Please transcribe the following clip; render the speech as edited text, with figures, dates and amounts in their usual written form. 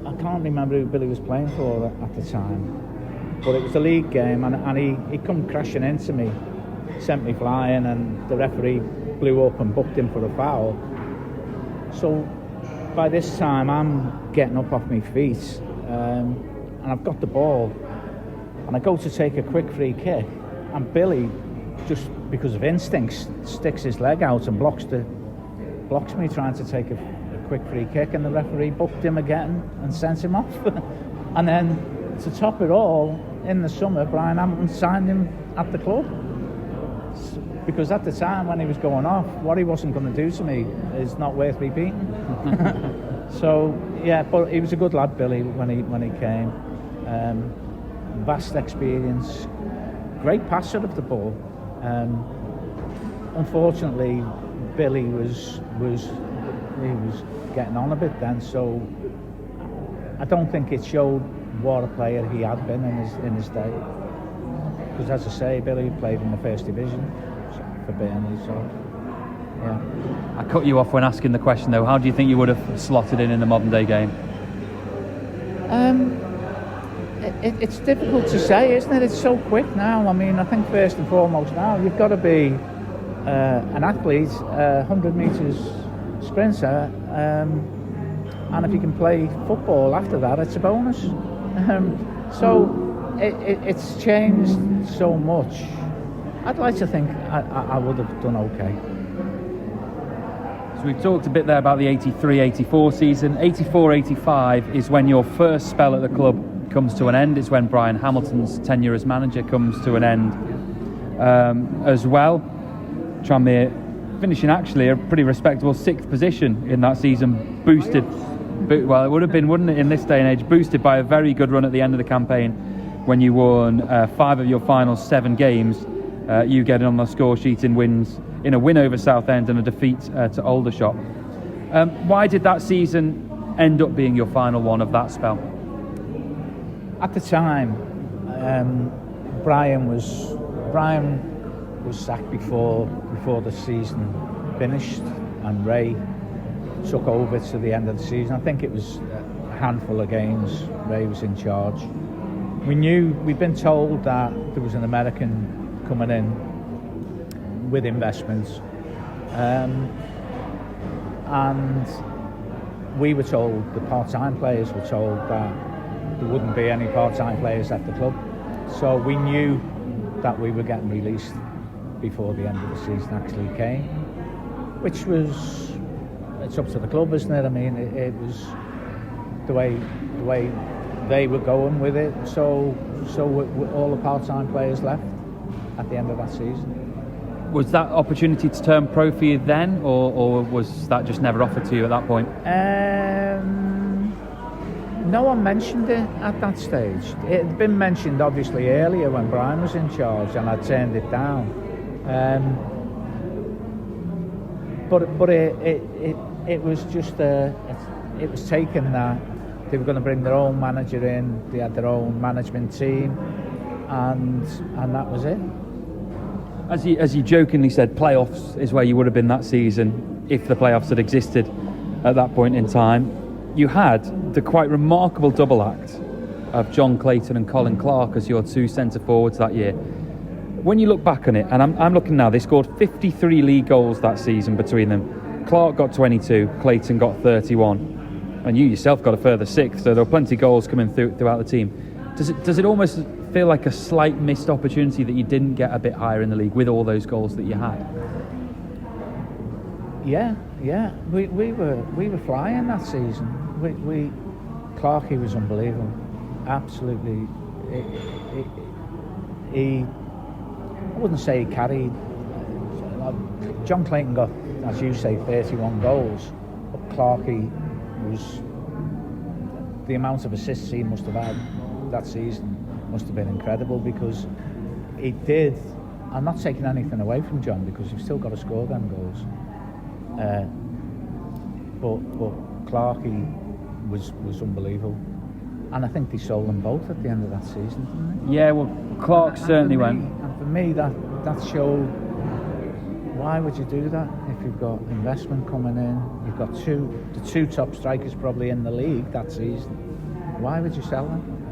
I can't remember who Billy was playing for at the time, but it was a league game, and he come crashing into me, sent me flying, and the referee blew up and booked him for a foul. So by this time I'm getting up off my feet, and I've got the ball, and I go to take a quick free kick, and Billy, just because of instincts, sticks his leg out and blocks me trying to take a quick free kick, and the referee booked him again and sent him off. And then to top it all, in the summer, Brian Hamilton signed him at the club, because at the time when he was going off, what he wasn't going to do to me is not worth repeating. So yeah, but he was a good lad, Billy, when he came. Vast experience, great passer of the ball. Unfortunately, Billy was getting on a bit then, so I don't think it showed what a player he had been in his day. Because as I say, Billy played in the first division for Burnley, so yeah. I cut you off when asking the question though. How do you think you would have slotted in the modern day game? It's difficult to say, isn't it? It's so quick now. I mean, I think first and foremost now you've got to be an athlete, 100 metres sprinter, and if you can play football after that, it's a bonus. So it's changed so much. I'd like to think I would have done okay. So we've talked a bit there about the 83-84 season. 84-85 is when your first spell at the club comes to an end. It's when Brian Hamilton's tenure as manager comes to an end as well. Tranmere finishing actually a pretty respectable 6th position in that season, boosted, well it would have been, wouldn't it, in this day and age, boosted by a very good run at the end of the campaign when you won 5 of your final 7 games. You getting on the score sheet in a win over Southend and a defeat to Aldershot. Why did that season end up being your final one of that spell? At the time, Brian was sacked before the season finished, and Ray took over to the end of the season. I think it was a handful of games Ray was in charge. We'd been told that there was an American coming in with investments, and we were told, the part-time players were told, that there wouldn't be any part-time players at the club, so we knew that we were getting released before the end of the season actually came, which was, it's up to the club, isn't it? I mean, it was the way they were going with it, so all the part-time players left at the end of that season. Was that opportunity to turn pro for you then, or was that just never offered to you at that point? No one mentioned it at that stage. It had been mentioned obviously earlier when Brian was in charge, and I turned it down. But it was just it was taken that they were going to bring their own manager in. They had their own management team, and that was it. As you jokingly said, playoffs is where you would have been that season if the playoffs had existed at that point in time. You had the quite remarkable double act of John Clayton and Colin Clark as your 2 centre forwards that year. When you look back on it, and I'm looking now, they scored 53 league goals that season between them. Clark got 22, Clayton got 31, and you yourself got a further 6, so there were plenty of goals coming throughout the team. Does it almost feel like a slight missed opportunity that you didn't get a bit higher in the league with all those goals that you had? Yeah. We were flying that season. Clarkey was unbelievable. Absolutely. He I wouldn't say he carried. John Clayton got, as you say, 31 goals, but Clarkey was, the amount of assists he must have had that season must have been incredible, because he did. I'm not taking anything away from John, because he's still got to score them goals. But Clarkey was unbelievable, and I think they sold them both at the end of that season, didn't they? Yeah, well, Clark certainly went. And for me, that showed Why would you do that if you've got investment coming in? You've got the two top strikers probably in the league that season. Why would you sell them?